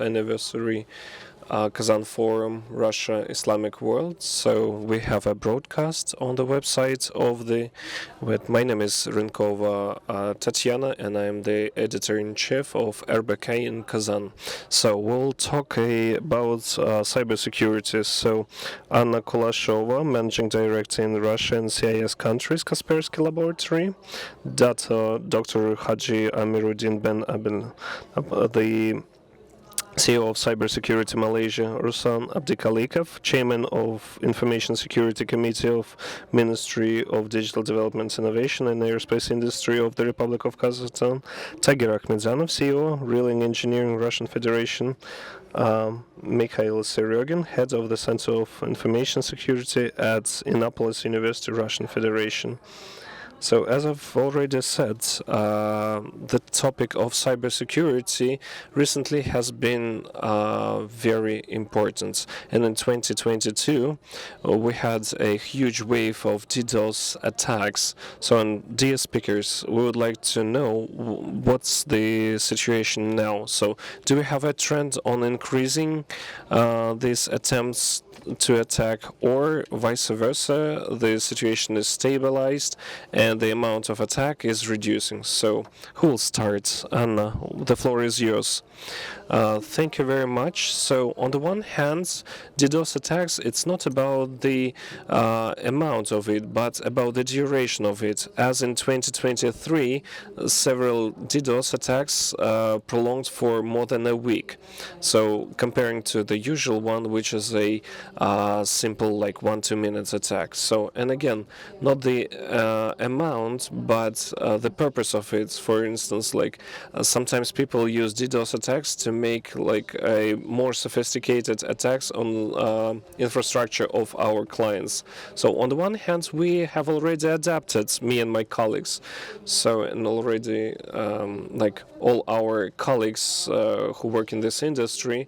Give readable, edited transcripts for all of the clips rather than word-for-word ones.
anniversary Kazan Forum, Russia, Islamic World. So we have a broadcast on the website of the. My name is Rynkova Tatiana, and I'm the editor-in-chief of RBK in Kazan. So we'll talk about cybersecurity. So Anna Kulashova, managing director in Russia and CIS countries, Kaspersky Laboratory. Dr. Haji Amiruddin Ben Abil, the CEO of Cybersecurity Malaysia, Ruslan Abdikalikov, Chairman of Information Security Committee of Ministry of Digital Development, Innovation and Aerospace Industry of the Republic of Kazakhstan, Tager Akhmedzanov, CEO, Reeling Engineering Russian Federation, Mikhail Seryogin, Head of the Center of Information Security at Innopolis University, Russian Federation. So, as I've already said, the topic of cybersecurity recently has been very important. And in 2022, we had a huge wave of DDoS attacks. So, dear speakers, we would like to know what's the situation now. So, do we have a trend on increasing these attempts to attack, or vice versa, the situation is stabilized and the amount of attack is reducing? So who will start? Anna, the floor is yours. Thank you very much. So on the one hand, DDoS attacks, it's not about the amount of it, but about the duration of it. As in 2023, several DDoS attacks prolonged for more than a week. So comparing to the usual one, which is a simple like 1-2 minutes attack. So, and again, not the amount, but the purpose of it. For instance, like sometimes people use DDoS attacks to make like a more sophisticated attacks on infrastructure of our clients. So on the one hand, we have already adapted, me and my colleagues. So, and already like all our colleagues who work in this industry.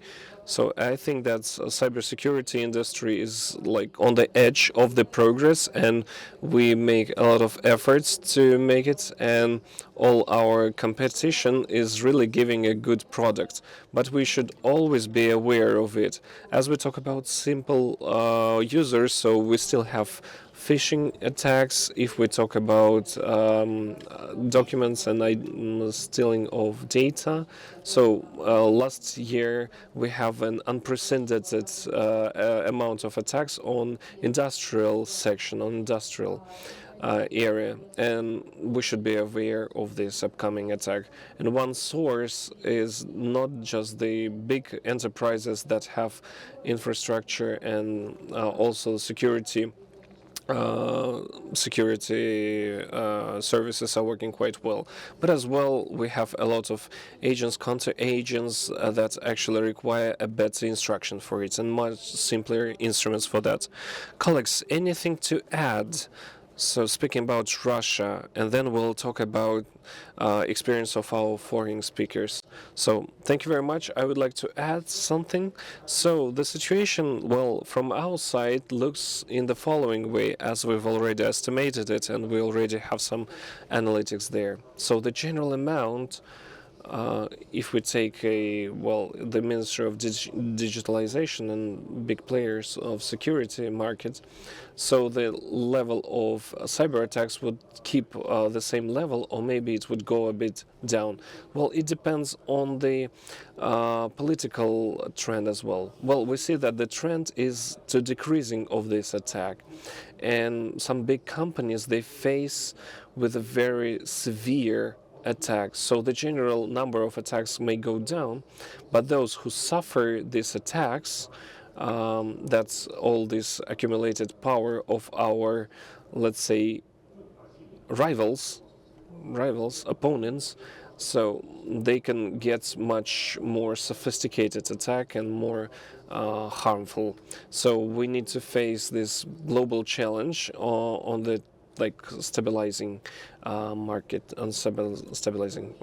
So I think that cybersecurity industry is like on the edge of the progress, and we make a lot of efforts to make it, and all our competition is really giving a good product. But we should always be aware of it. As we talk about simple users, so we still have phishing attacks. If we talk about documents and stealing of data, so last year we have an unprecedented amount of attacks on industrial section, on industrial area, and we should be aware of this upcoming attack. And one source is not just the big enterprises that have infrastructure and also security services are working quite well. But as well, we have a lot of agents, counter agents that actually require a better instruction for it and much simpler instruments for that. Colleagues, anything to add? So speaking about Russia, and then we'll talk about experience of our foreign speakers. So thank you very much. I would like to add something. So the situation, well, from our side looks in the following way, as we've already estimated it, and we already have some analytics there. So the general amount, if we take the Ministry of Digitalization and big players of security market, so the level of cyber attacks would keep the same level, or maybe it would go a bit down. Well, it depends on the political trend as well. Well, we see that the trend is to decreasing of this attack, and some big companies, they face with a very severe attacks. So the general number of attacks may go down, but those who suffer these attacks, that's all this accumulated power of our, let's say, rivals, opponents, so they can get much more sophisticated attack and more harmful. So we need to face this global challenge on the like stabilizing market and stabilizing.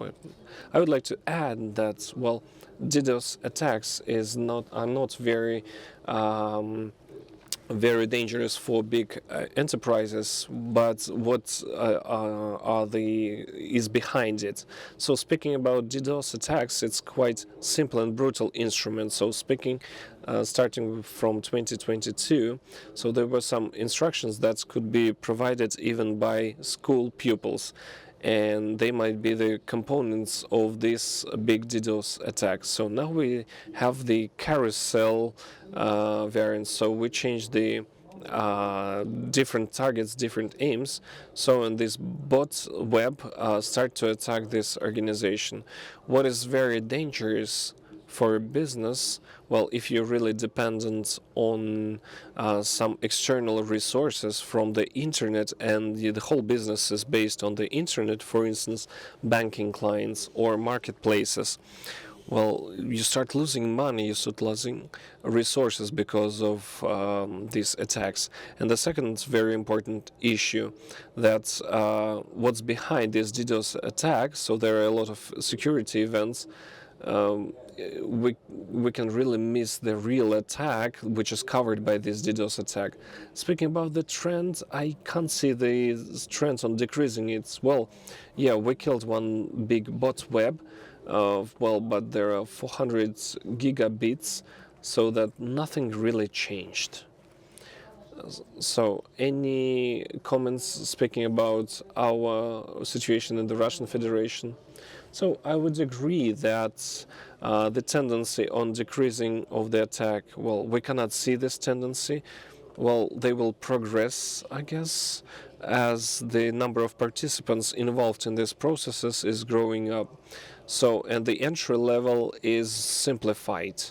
I would like to add that, well, DDoS attacks are not very very dangerous for big enterprises, but what is behind it. So speaking about DDoS attacks, it's quite simple and brutal instrument. So starting from 2022, so there were some instructions that could be provided even by school pupils, and they might be the components of this big DDoS attack. So now we have the carousel variant. So we change the different targets, different aims. So in this bot web start to attack this organization. What is very dangerous for business, well, if you're really dependent on some external resources from the internet, and the whole business is based on the internet, for instance, banking clients or marketplaces, well, you start losing money, you start losing resources because of these attacks. And the second very important issue, that what's behind this DDoS attack, so there are a lot of security events, we can really miss the real attack, which is covered by this DDoS attack. Speaking about the trend, I can't see the trends on decreasing it. Well, yeah, we killed one big bot web, well, but there are 400 gigabits, so that nothing really changed. So, any comments speaking about our situation in the Russian Federation? So, I would agree that the tendency on decreasing of the attack, well, we cannot see this tendency. Well, they will progress, I guess, as the number of participants involved in these processes is growing up. So, and the entry level is simplified.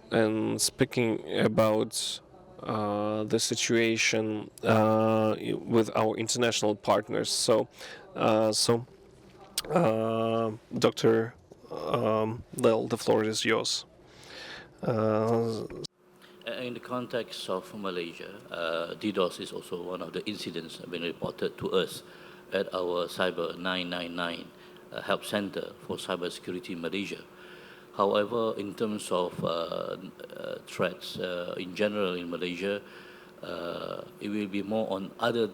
And speaking about the situation with our international partners, Dr. Lel, the floor is yours. In the context of Malaysia, DDoS is also one of the incidents been reported to us at our Cyber 999 Help Center for Cybersecurity in Malaysia. However, in terms of threats in general in Malaysia, it will be more on other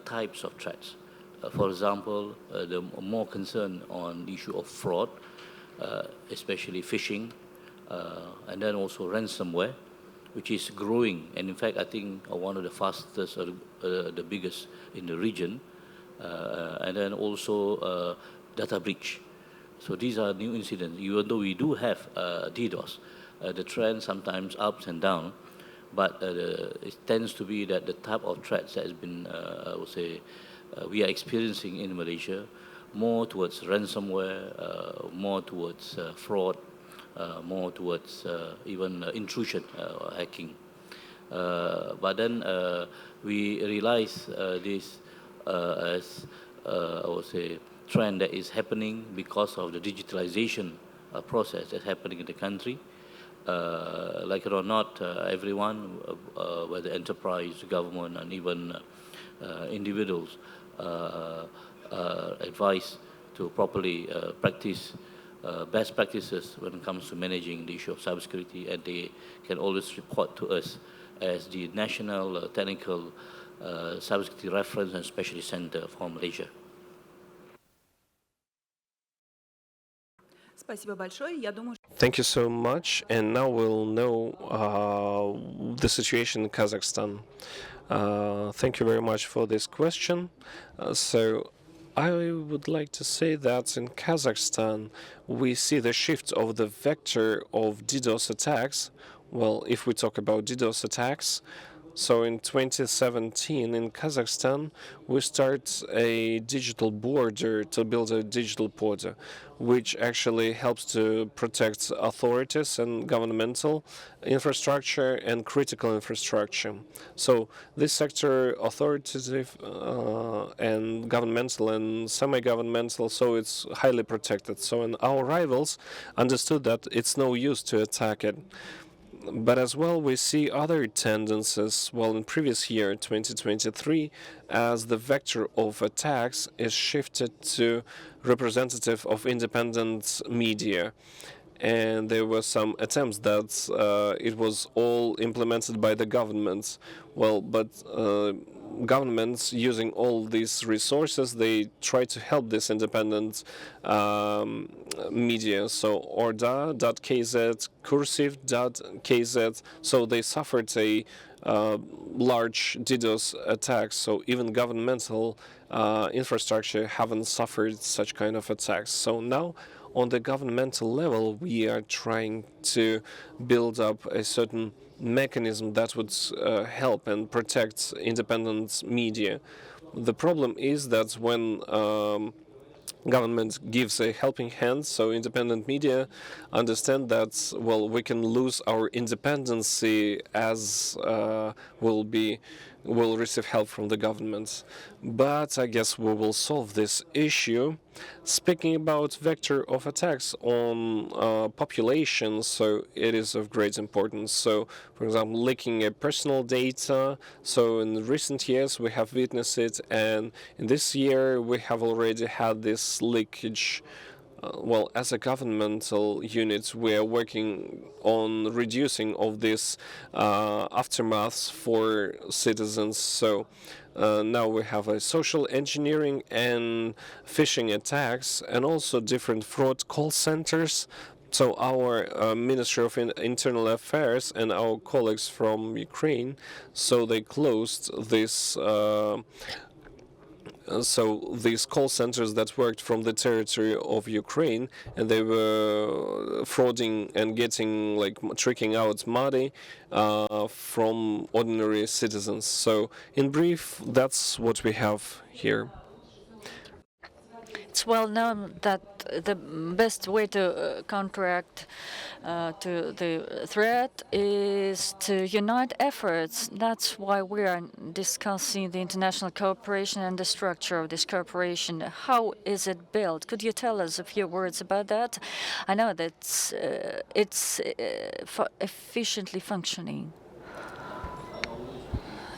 types of threats. For example, the more concern on the issue of fraud, especially phishing, and then also ransomware, which is growing, and in fact, I think one of the fastest or the biggest in the region, and then also data breach. So these are new incidents. Even though we do have DDoS, the trend sometimes ups and down, but it tends to be that the type of threats that has been, I would say, we are experiencing in Malaysia, more towards ransomware, more towards fraud, more towards even intrusion, hacking. But then we realize this as, I would say, trend that is happening because of the digitalization process that's happening in the country. Like it or not, everyone, whether enterprise, government, and even individuals, advised to properly practice best practices when it comes to managing the issue of cybersecurity, and they can always report to us as the National Technical Cybersecurity Reference and Specialist Center for Malaysia. Thank you so much. And now we'll know the situation in Kazakhstan. Thank you very much for this question. So I would like to say that in Kazakhstan, we see the shift of the vector of DDoS attacks. Well, if we talk about DDoS attacks, so in 2017 in Kazakhstan, we start a digital border to build a digital border, which actually helps to protect authorities and governmental infrastructure and critical infrastructure. So this sector, authoritative and governmental and semi-governmental, so it's highly protected. So and our rivals understood that it's no use to attack it. But as well, we see other tendencies. Well, in previous year, 2023, as the vector of attacks is shifted to representative of independent media. and there were some attempts that it was all implemented by the government. Well, but governments using all these resources, they try to help this independent media. So orda.kz, cursive.kz, so they suffered a large DDoS attacks. So even governmental infrastructure haven't suffered such kind of attacks. So now on the governmental level, we are trying to build up a certain mechanism that would help and protect independent media. The problem is that when government gives a helping hand, so independent media understand that, well, we can lose our independency as will receive help from the government. But I guess we will solve this issue. Speaking about vector of attacks on population, so it is of great importance. So, for example, leaking a personal data. So in recent years we have witnessed it, and in this year we have already had this leakage. Well, as a governmental unit, we are working on reducing of this aftermaths for citizens. So now we have a social engineering and phishing attacks, and also different fraud call centers. So our Ministry of Internal Affairs and our colleagues from Ukraine, so they closed this. So these call centers that worked from the territory of Ukraine, and they were frauding and getting, like, tricking out money from ordinary citizens. So in brief, that's what we have here. It's well known that the best way to counteract to the threat is to unite efforts. That's why we are discussing the international cooperation and the structure of this cooperation. How is it built? Could you tell us a few words about that? I know that it's efficiently functioning.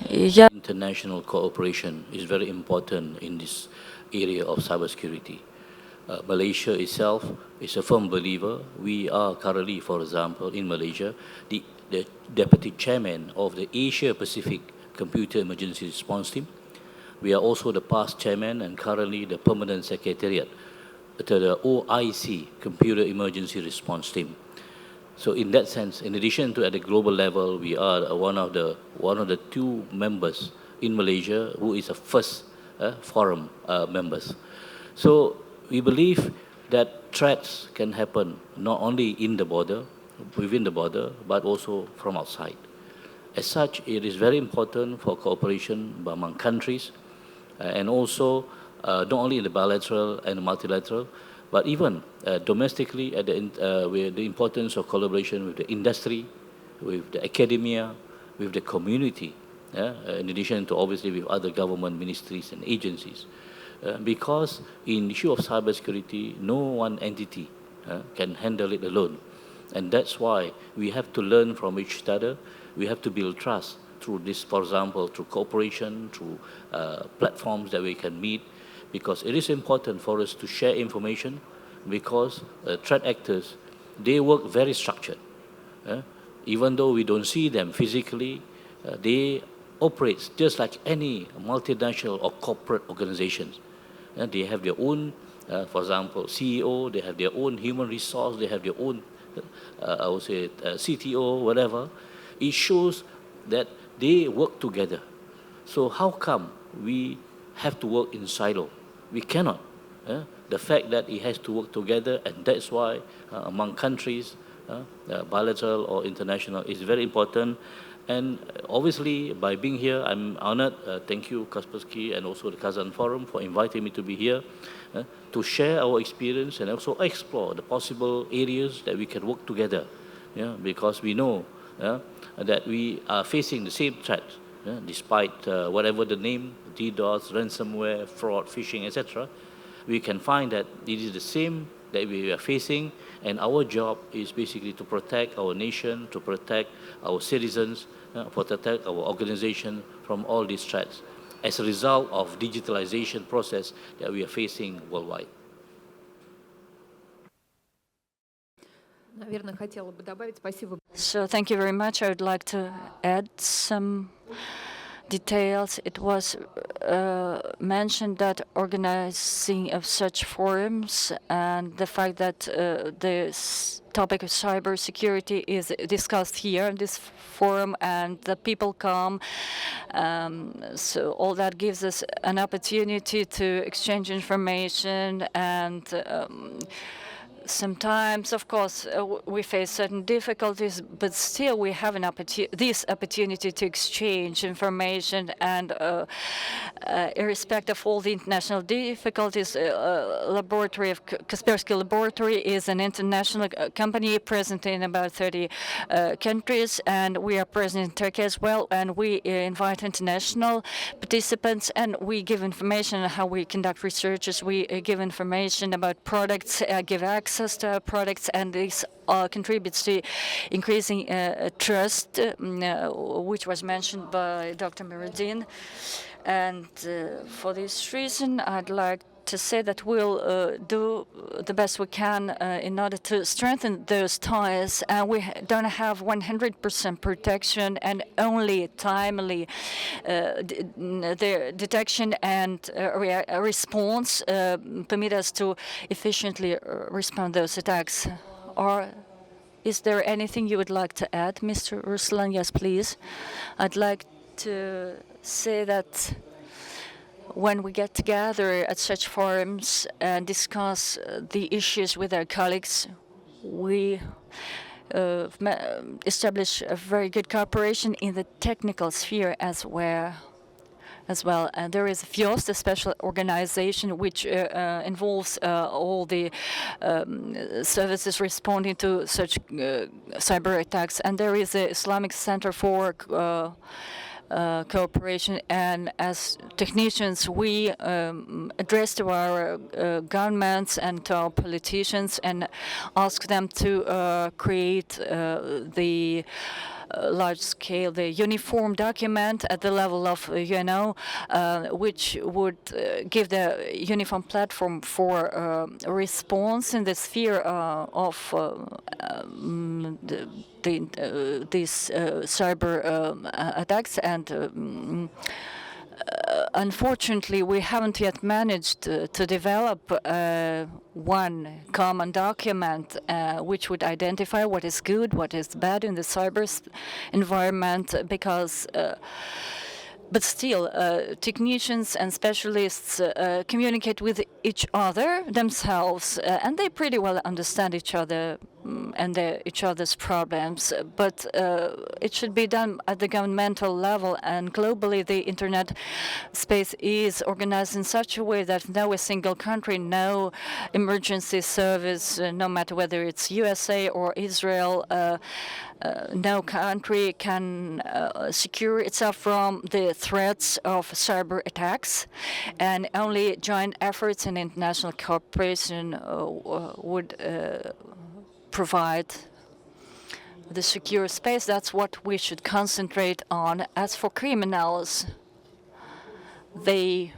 Yeah. International cooperation is very important in this area of cybersecurity. Malaysia itself is a firm believer. We are currently, for example, in Malaysia, the deputy chairman of the Asia Pacific Computer Emergency Response Team. We are also the past chairman and currently the permanent secretariat to the OIC Computer Emergency Response Team. So in that sense, in addition to at the global level, we are one of the two members in Malaysia who is a first forum members. So we believe that threats can happen not only in the border, within the border, but also from outside. As such, it is very important for cooperation among countries, and also not only in the bilateral and multilateral, but even domestically with the importance of collaboration with the industry, with the academia, with the community, in addition to obviously with other government ministries and agencies. Because in issue of cybersecurity, no one entity can handle it alone. And that's why we have to learn from each other. We have to build trust through this, for example, through cooperation, through platforms that we can meet, because it is important for us to share information, because threat actors, they work very structured. Even though we don't see them physically, they operate just like any multinational or corporate organizations. They have their own, for example, CEO, they have their own human resource, they have their own, I would say, CTO, whatever. It shows that they work together. So how come we have to work in silo? We cannot. The fact that it has to work together, and that's why among countries, bilateral or international, is very important. And obviously, by being here, I'm honored. Thank you, Kaspersky, and also the Kazan Forum for inviting me to be here to share our experience and also explore the possible areas that we can work together. Because we know that we are facing the same threat, despite whatever the name, DDoS, ransomware, fraud, phishing, etc. We can find that it is the same that we are facing, and our job is basically to protect our nation, to protect our citizens, protect our organization from all these threats as a result of digitalization process that we are facing worldwide. So thank you very much. I would like to add some details. It was mentioned that organizing of such forums and the fact that the topic of cybersecurity is discussed here in this forum and the people come. So all that gives us an opportunity to exchange information and sometimes, of course, we face certain difficulties, but still we have this opportunity to exchange information. And irrespective of all the international difficulties, laboratory of Kaspersky Laboratory is an international company present in about 30 countries, and we are present in Turkey as well. And we invite international participants, and we give information on how we conduct researches. We give information about products, give access to our products, and this contributes to increasing trust, which was mentioned by Dr. Miradin. And for this reason, I'd like to say that we'll do the best we can in order to strengthen those ties. We don't have 100% protection, and only timely the detection and response permit us to efficiently respond to those attacks. Or is there anything you would like to add, Mr. Ruslan? Yes, please. I'd like to say that when we get together at such forums and discuss the issues with our colleagues, we establish a very good cooperation in the technical sphere as well. And there is FIOST, a special organization which involves all the services responding to such cyber attacks. And there is the Islamic Center for cooperation, and as technicians we address to our governments and to our politicians and ask them to create the large-scale, the uniform document at the level of UNO, which would give the uniform platform for response in the sphere of these cyber attacks. And unfortunately, we haven't yet managed to develop one common document which would identify what is good, what is bad in the cyber environment, because but still, technicians and specialists communicate with each other themselves, and they pretty well understand each other and each other's problems. But it should be done at the governmental level, and globally the internet space is organized in such a way that no single country, no emergency service, no matter whether it's USA or Israel, no country can secure itself from the threats of cyber attacks, and only joint efforts and international cooperation would provide the secure space. That's what we should concentrate on. As for criminals, they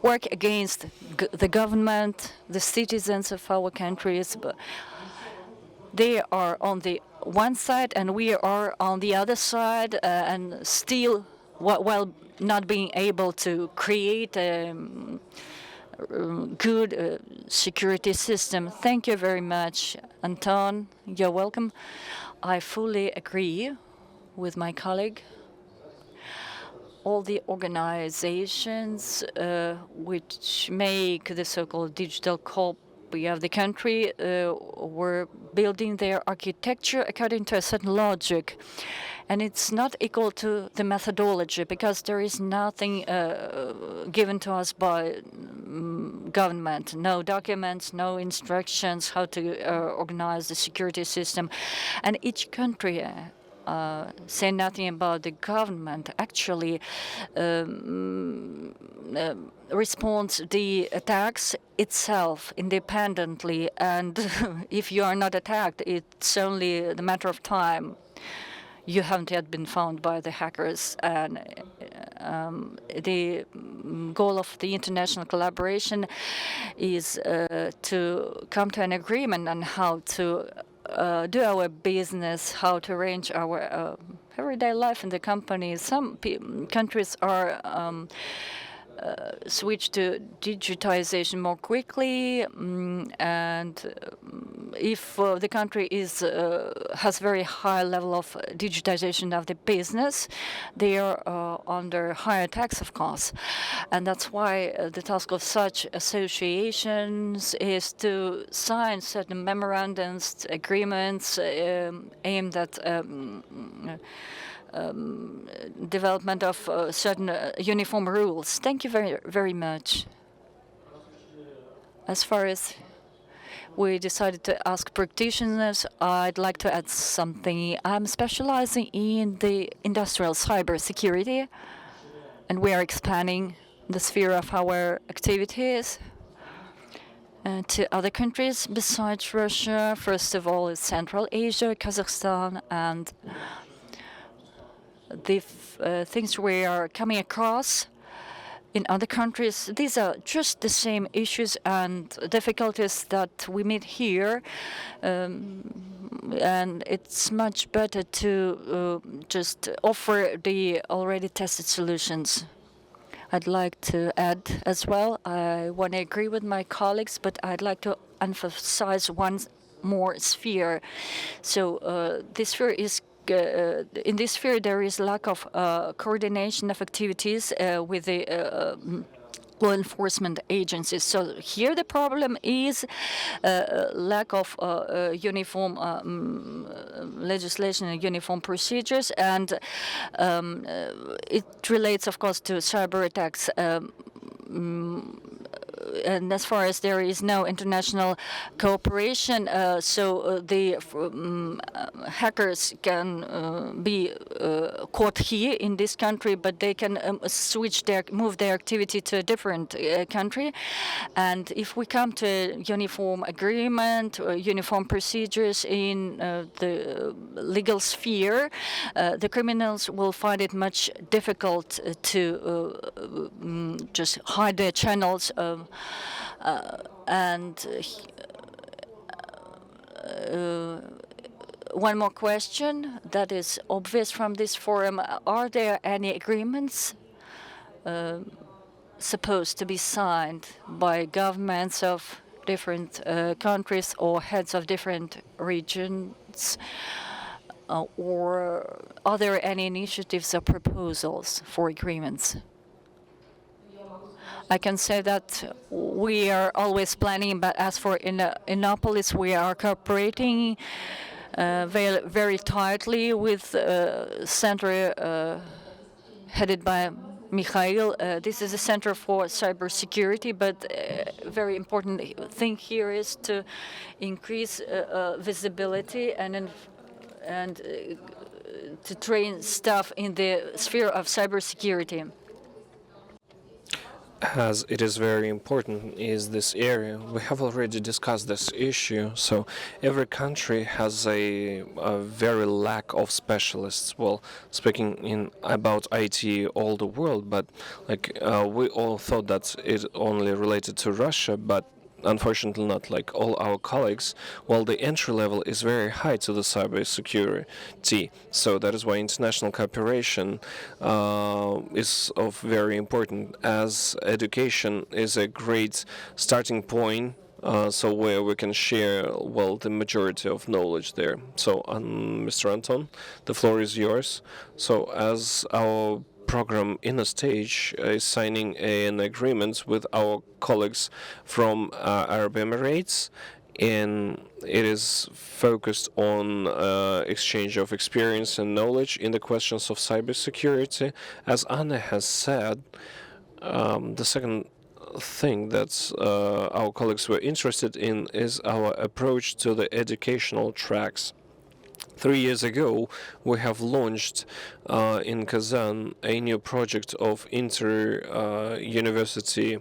work against the government, the citizens of our countries, but they are on the one side and we are on the other side, and still, while not being able to create a good security system. Thank you very much, Anton. You're welcome. I fully agree with my colleague. All the organizations which make the so-called digital copy of the country were building their architecture according to a certain logic. And it's not equal to the methodology, because there is nothing given to us by government, no documents, no instructions how to organize the security system. And each country say nothing about the government actually responds the attacks itself independently, and if you are not attacked, it's only the matter of time. You haven't yet been found by the hackers, and the goal of the international collaboration is to come to an agreement on how to do our business, how to arrange our everyday life in the company. Some countries are switch to digitization more quickly, and if the country has very high level of digitization of the business, they are under higher tax, of course, and that's why the task of such associations is to sign certain memorandums, agreements aimed at development of certain uniform rules. Thank you very, very much. As far as we decided to ask practitioners, I'd like to add something. I'm specializing in the industrial cybersecurity, and we are expanding the sphere of our activities to other countries besides Russia. First of all, is Central Asia, Kazakhstan, and the things we are coming across in other countries, these are just the same issues and difficulties that we meet here, and it's much better to just offer the already tested solutions. I'd like to add as well, I want to agree with my colleagues, but I'd like to emphasize one more sphere. So this sphere is in this sphere, there is lack of coordination of activities with the law enforcement agencies. So here the problem is lack of uniform legislation and uniform procedures, and it relates, of course, to cyber attacks. And as far as there is no international cooperation, so the hackers can be caught here in this country, but they can move their activity to a different country. And if we come to uniform agreement, uniform procedures in the legal sphere, the criminals will find it much difficult to just hide their channels. One more question that is obvious from this forum: are there any agreements supposed to be signed by governments of different countries or heads of different regions, or are there any initiatives or proposals for agreements? I can say that we are always planning, but as for Innopolis, we are cooperating very tightly with center headed by Mikhail. This is a center for cybersecurity, but a very important thing here is to increase visibility and to train staff in the sphere of cybersecurity. As it is very important is this area. We have already discussed this issue. So every country has a very lack of specialists. Well, speaking about IT all the world, but like we all thought that it only related to Russia, but unfortunately not. Like all our colleagues, well, the entry level is very high to the cybersecurity. So that is why international cooperation is of very important, as education is a great starting point. So where we can share, well, the majority of knowledge there. So, Mr. Anton, the floor is yours. So, as our program in a stage is signing an agreement with our colleagues from Arab Emirates, and it is focused on exchange of experience and knowledge in the questions of cybersecurity. As Anna has said, the second thing that our colleagues were interested in is our approach to the educational tracks. 3 years ago, we have launched in Kazan a new project of inter-university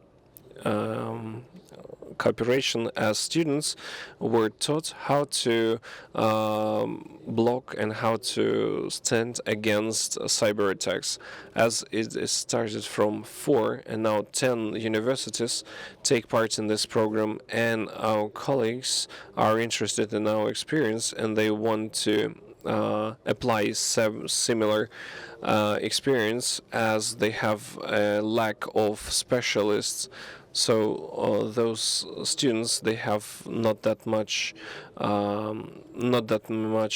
cooperation, as students were taught how to block and how to stand against cyber attacks. As it is started from 4 and now 10 universities take part in this program, and our colleagues are interested in our experience and they want to apply similar experience, as they have a lack of specialists. So those students, they have not that much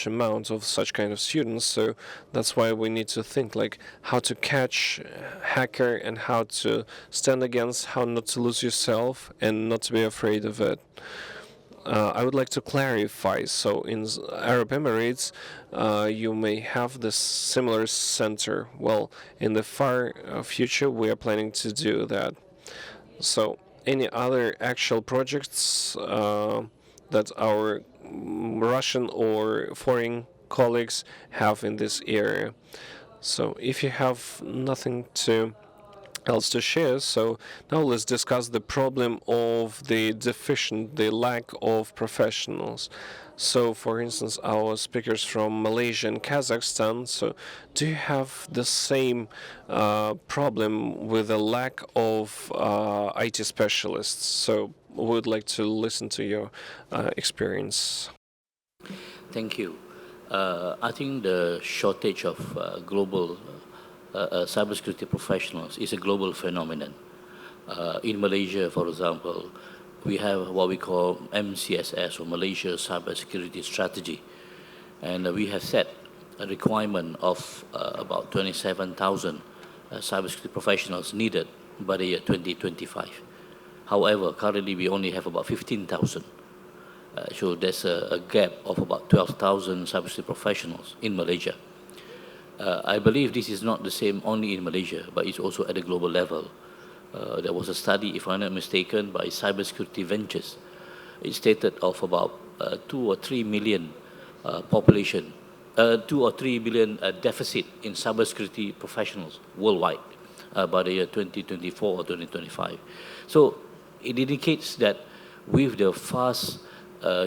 amount of such kind of students. So that's why we need to think like how to catch hacker and how to stand against, how not to lose yourself and not to be afraid of it. I would like to clarify. So in Arab Emirates, you may have this similar center. Well, in the far future, we are planning to do that. So any other actual projects that our Russian or foreign colleagues have in this area? So if you have nothing else to share, so now let's discuss the problem of the lack of professionals. So, for instance, our speakers from Malaysia and Kazakhstan, so do you have the same problem with the lack of IT specialists? So, we would like to listen to your experience. Thank you. I think the shortage of global cybersecurity professionals is a global phenomenon. In Malaysia, for example, we have what we call MCSS, or Malaysia Cybersecurity Strategy, and we have set a requirement of about 27,000 cybersecurity professionals needed by the year 2025. However, currently we only have about 15,000. So there's a gap of about 12,000 cybersecurity professionals in Malaysia. I believe this is not the same only in Malaysia, but it's also at a global level. There was a study, if I'm not mistaken, by Cybersecurity Ventures. It stated of about 2 or 3 million population, 2 or 3 billion deficit in cybersecurity professionals worldwide by the year 2024 or 2025. So it indicates that with the fast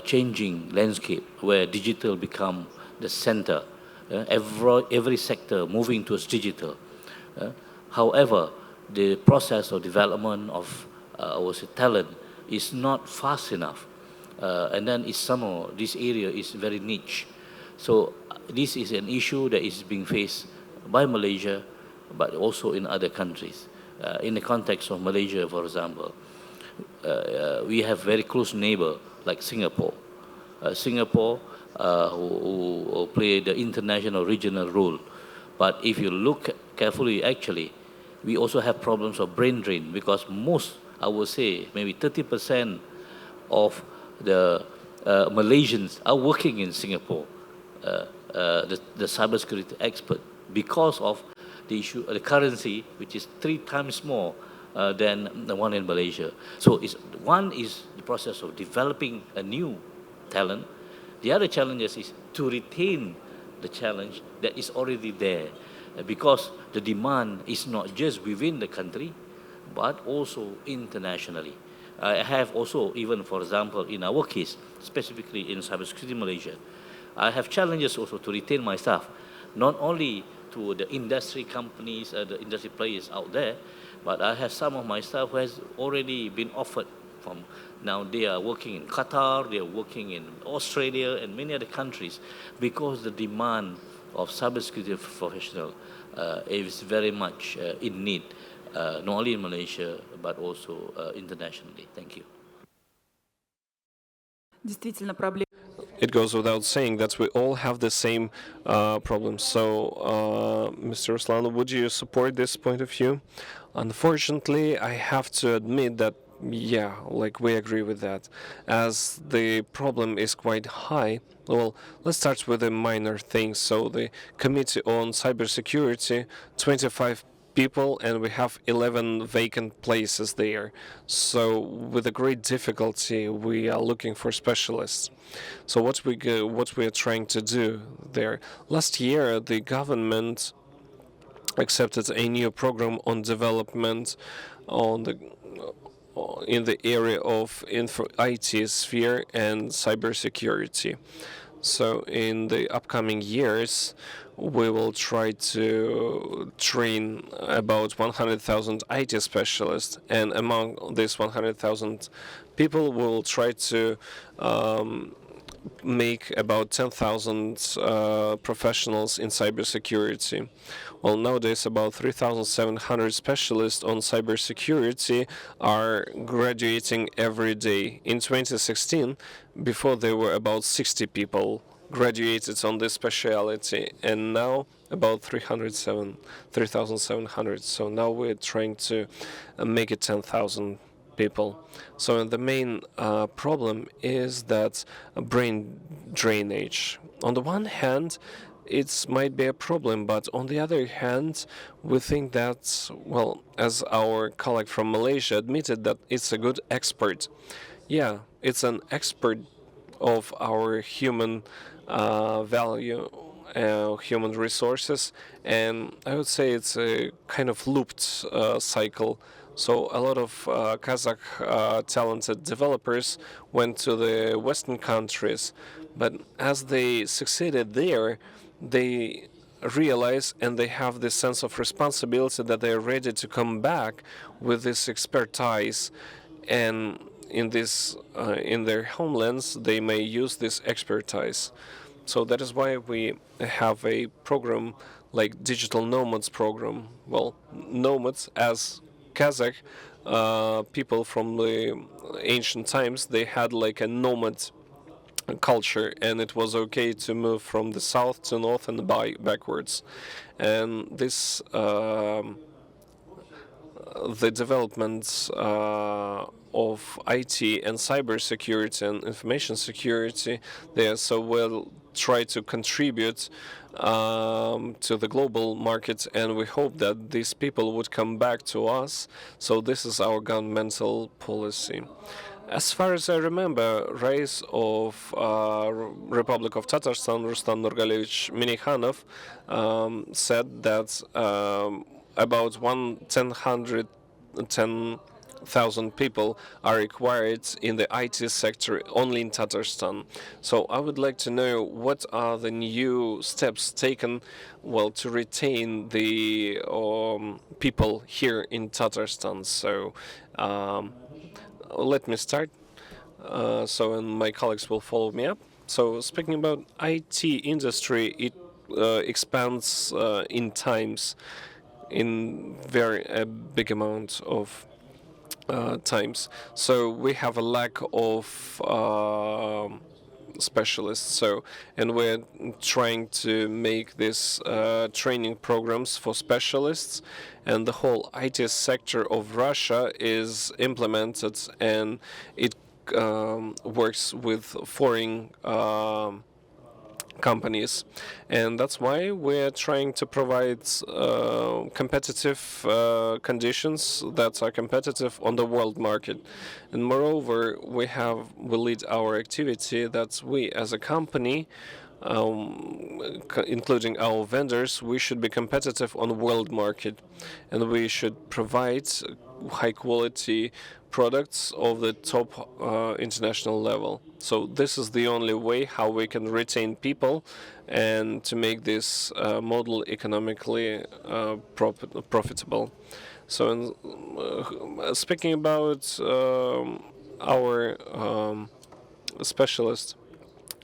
changing landscape where digital become the center, every sector moving towards digital. However, the process of development of talent is not fast enough, and then somehow this area is very niche. So this is an issue that is being faced by Malaysia, but also in other countries. In the context of Malaysia, for example, we have very close neighbor like Singapore. Singapore who play the international regional role. But if you look carefully, actually, we also have problems of brain drain, because most, I would say, maybe 30% of the Malaysians are working in Singapore, the cybersecurity expert, because of the issue, the currency, which is 3 times more than the one in Malaysia. So one is the process of developing a new talent. The other challenges is to retain the challenge that is already there, because the demand is not just within the country, but also internationally. I have also, even for example, in our case, specifically in Cybersecurity Malaysia, I have challenges also to retain my staff, not only to the industry companies, the industry players out there, but I have some of my staff who has already been offered from, now they are working in Qatar, they are working in Australia and many other countries, because the demand of cybersecurity professional is very much in need, not only in Malaysia, but also internationally. Thank you. It goes without saying that we all have the same problem. So, Mr. Ruslan, would you support this point of view? Unfortunately, I have to admit that, yeah, like we agree with that, as the problem is quite high. Well, let's start with a minor thing. So, the Committee on Cybersecurity, 25 people, and we have 11 vacant places there. So, with a great difficulty, we are looking for specialists. So, what we are trying to do there? Last year, the government accepted a new program on development on the in the area of IT sphere and cybersecurity. So in the upcoming years, we will try to train about 100,000 IT specialists, and among these 100,000 people, we will try to make about 10,000 professionals in cybersecurity. Well, nowadays, about 3,700 specialists on cybersecurity are graduating every day. In 2016, before there were about 60 people graduated on this specialty, and now about 3,700. So now we're trying to make it 10,000 people. So the main problem is that brain drainage. On the one hand, it might be a problem, but on the other hand, we think that, well, as our colleague from Malaysia admitted, that it's a good expert. Yeah, it's an expert of our human value, human resources, and I would say it's a kind of looped cycle. So a lot of Kazakh talented developers went to the Western countries, but as they succeeded there, they realize and they have this sense of responsibility that they are ready to come back with this expertise, and in their homelands they may use this expertise. So that is why we have a program like Digital Nomads program. Well, nomads, as Kazakh people from the ancient times, they had like a nomad culture, and it was okay to move from the south to north and backwards. And this the development of IT and cybersecurity and information security, they are so well try to contribute to the global market, and we hope that these people would come back to us. So this is our governmental policy. As far as I remember, Rais of Republic of Tatarstan, Rustam Nurgalevich Minikhanov, said that about 10,000 people are required in the IT sector only in Tatarstan. So I would like to know what are the new steps taken, well, to retain the people here in Tatarstan. So let me start. And my colleagues will follow me up. So speaking about IT industry, it expands in times, in very big amount of times. So we have a lack of specialists. So, and we're trying to make this training programs for specialists, and the whole IT sector of Russia is implemented, and it works with foreign companies, and that's why we're trying to provide competitive conditions that are competitive on the world market. And moreover, we lead our activity that we as a company, including our vendors, we should be competitive on the world market, and we should provide high quality products of the top international level. So this is the only way how we can retain people and to make this model economically profitable. So speaking about our specialists,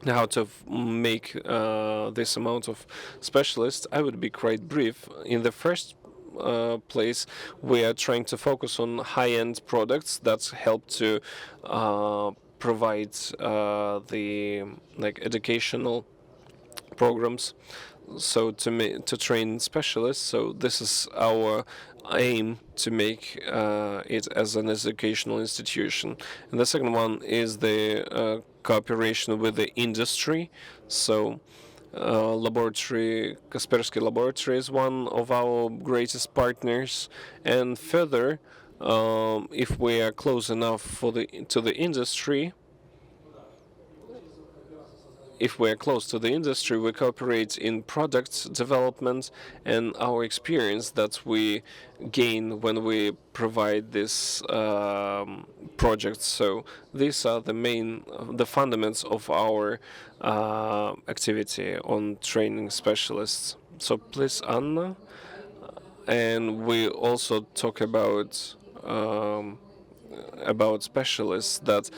how to make this amount of specialists, I would be quite brief. In the first place, we are trying to focus on high-end products that help to provide the educational programs, so to train specialists. So this is our aim, to make it as an educational institution. And the second one is the cooperation with the industry. So Kaspersky Laboratory is one of our greatest partners, and further, if we are close enough to the industry, if we're close to the industry, we cooperate in product development, and our experience that we gain when we provide this project. So these are the fundaments of our activity on training specialists. So please, Anna. And we also talk about specialists that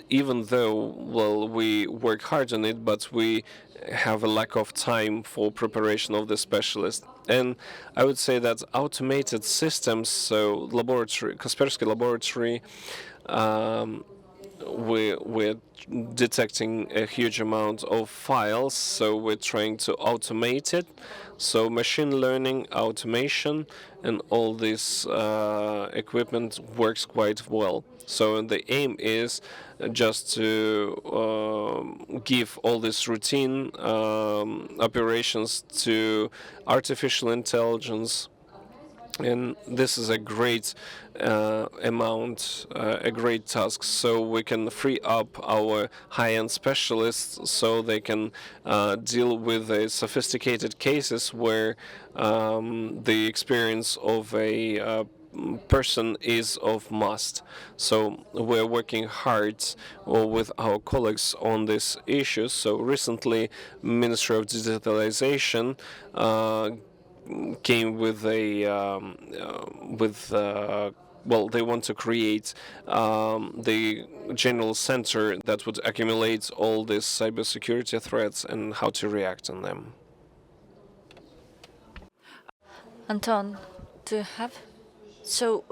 even though, well, we work hard on it, but we have a lack of time for preparation of the specialist. And I would say that automated systems, so laboratory, Kaspersky laboratory, we're detecting a huge amount of files, so we're trying to automate it. So machine learning, automation, and all this equipment works quite well. So the aim is just to give all these routine operations to artificial intelligence, and this is a great a great task. So we can free up our high-end specialists so they can deal with the sophisticated cases where the experience of a person is of must. So we're working hard with our colleagues on this issue. So recently, Ministry of Digitalization came with well, they want to create the general center that would accumulate all these cybersecurity threats and how to react on them. Anton, do you have? So,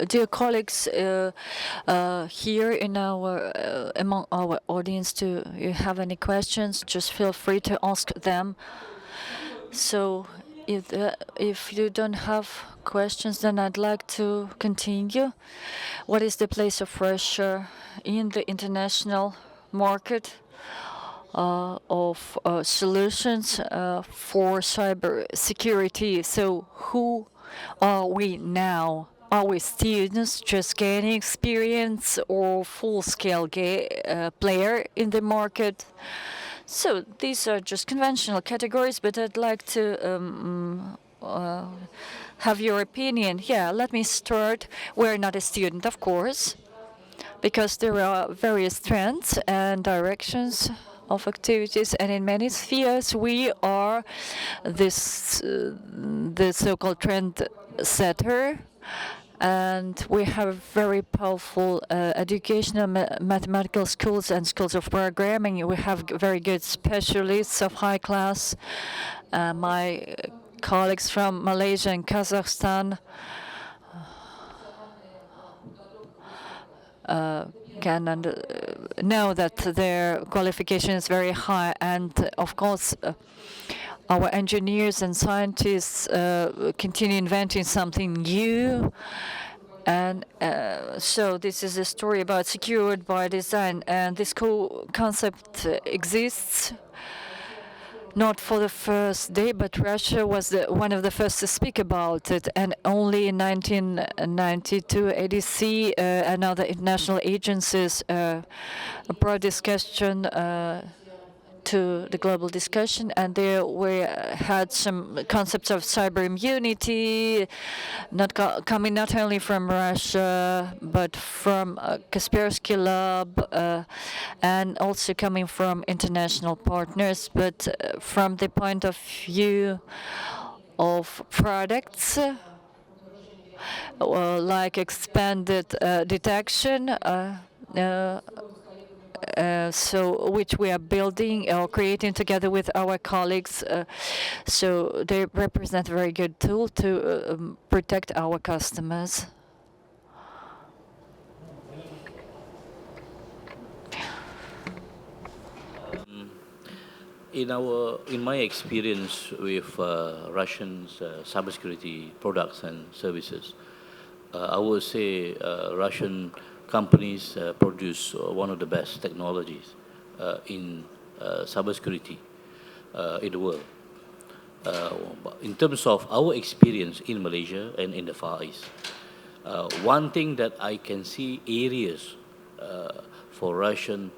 dear colleagues, here in our among our audience, do you have any questions? Just feel free to ask them. So, if you don't have questions, then I'd like to continue. What is the place of Russia in the international market of solutions for cyber security? So, who are we now? Are we students just gaining experience or full-scale player in the market? So these are just conventional categories, but I'd like to have your opinion. Yeah, let me start. We're not a student, of course, because there are various trends and directions of activities, and in many spheres we are this the so-called trend setter, and we have very powerful educational mathematical schools and schools of programming. We have very good specialists of high class. My colleagues from Malaysia and Kazakhstan can know that their qualification is very high, and of course our engineers and scientists continue inventing something new. And so this is a story about secured by design, and this concept exists not for the first day, but Russia was one of the first to speak about it. And only in 1992, ADC and other international agencies brought discussion to the global discussion, and there we had some concepts of cyber immunity, coming not only from Russia but from Kaspersky Lab, and also coming from international partners. But from the point of view of products, like expanded detection. So which we are building or creating together with our colleagues. So they represent a very good tool to protect our customers. In my experience with Russian cybersecurity products and services, I would say Russian companies produce one of the best technologies in cybersecurity in the world. In terms of our experience in Malaysia and in the Far East, one thing that I can see areas for Russian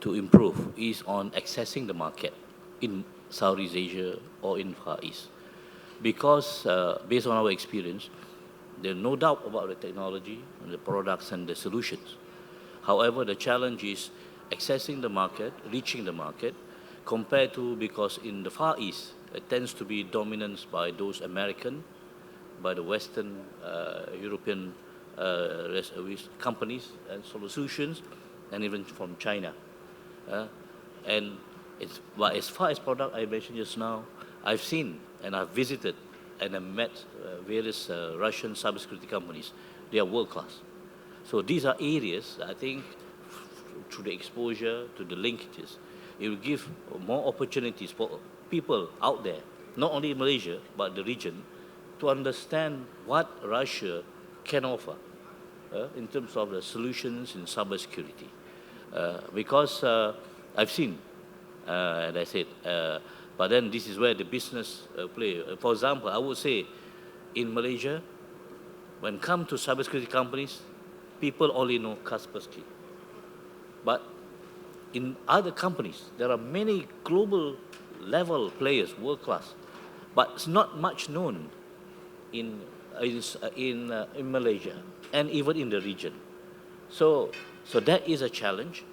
to improve is on accessing the market in Southeast Asia or in Far East. Because based on our experience, there's no doubt about the technology, and the products and the solutions. However, the challenge is accessing the market, reaching the market, compared to, because in the Far East, it tends to be dominance by those American, by the Western European companies and solutions, and even from China. And but as far as product I mentioned just now, I've seen and I've visited and I've met various Russian cybersecurity companies. They are world class. So these are areas, I think, through the exposure, to the linkages, it will give more opportunities for people out there, not only in Malaysia, but the region, to understand what Russia can offer in terms of the solutions in cybersecurity. Because I've seen, and I said, but then this is where the business play. For example, I would say in Malaysia, when it comes to cybersecurity companies, people only know Kaspersky. But in other companies, there are many global level players, world class, but it's not much known in Malaysia and even in the region. So that is a challenge.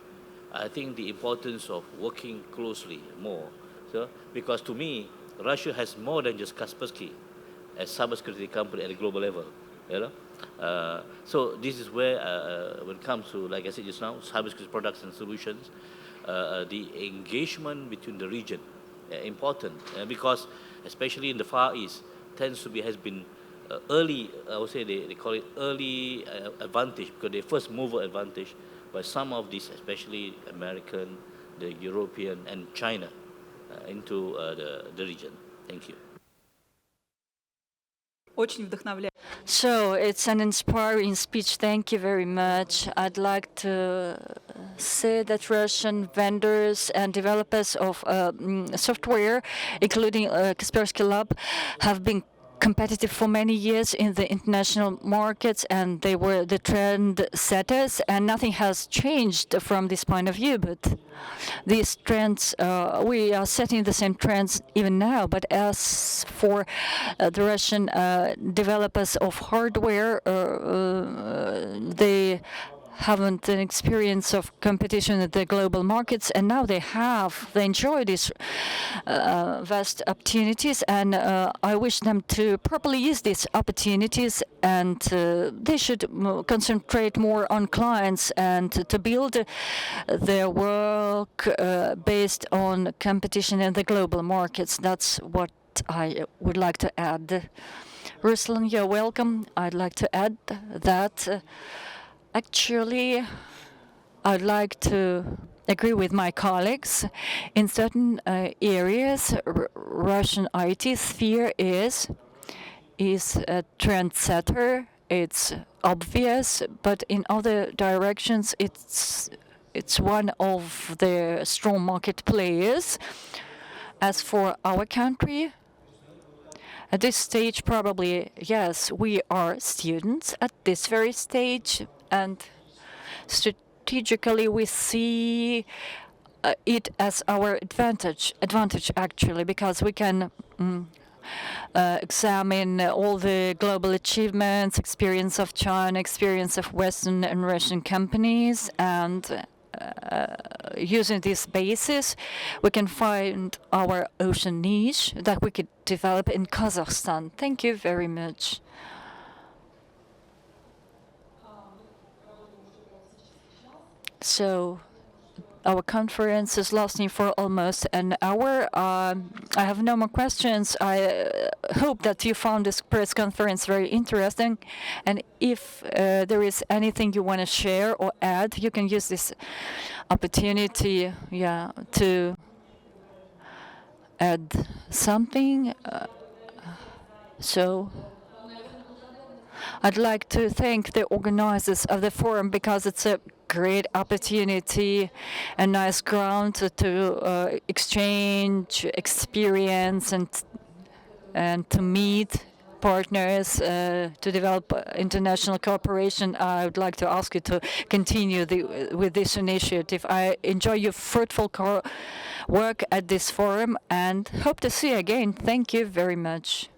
I think the importance of working closely more. So, because to me, Russia has more than just Kaspersky as cybersecurity company at a global level. You know? So this is where, when it comes to, like I said just now, cybersecurity products and solutions, the engagement between the region important because especially in the Far East has been early. I would say they call it early advantage because they first mover advantage. But some of these, especially American, the European, and China, into the region. Thank you. Очень вдохновляет. So it's an inspiring speech. Thank you very much. I'd like to say that Russian vendors and developers of software, including Kaspersky Lab, have been competitive for many years in the international markets, and they were the trend setters, and nothing has changed from this point of view. But these trends, we are setting the same trends even now. But as for the Russian developers of hardware, they haven't an experience of competition at the global markets, and now they enjoy these vast opportunities, and I wish them to properly use these opportunities, and they should concentrate more on clients and to build their work based on competition in the global markets. That's what I would like to add. Ruslan, you're welcome. I'd like to add that actually, I'd like to agree with my colleagues. In certain areas, Russian IT sphere is a trendsetter. It's obvious, but in other directions, it's one of the strong market players. As for our country, at this stage, probably yes, we are students at this very stage, and strategically we see it as our advantage actually, because we can examine all the global achievements, experience of China, experience of Western and Russian companies, and using this basis, we can find our ocean niche that we could develop in Kazakhstan. Thank you very much. So our conference is lasting for almost an hour. I have no more questions. I hope that you found this press conference very interesting. And if there is anything you want to share or add, you can use this opportunity, to add something. So I'd like to thank the organizers of the forum, because it's a great opportunity, a nice ground to exchange experience and to meet partners to develop international cooperation. I would like to ask you to continue with this initiative. I enjoy your fruitful work at this forum and hope to see you again. Thank you very much.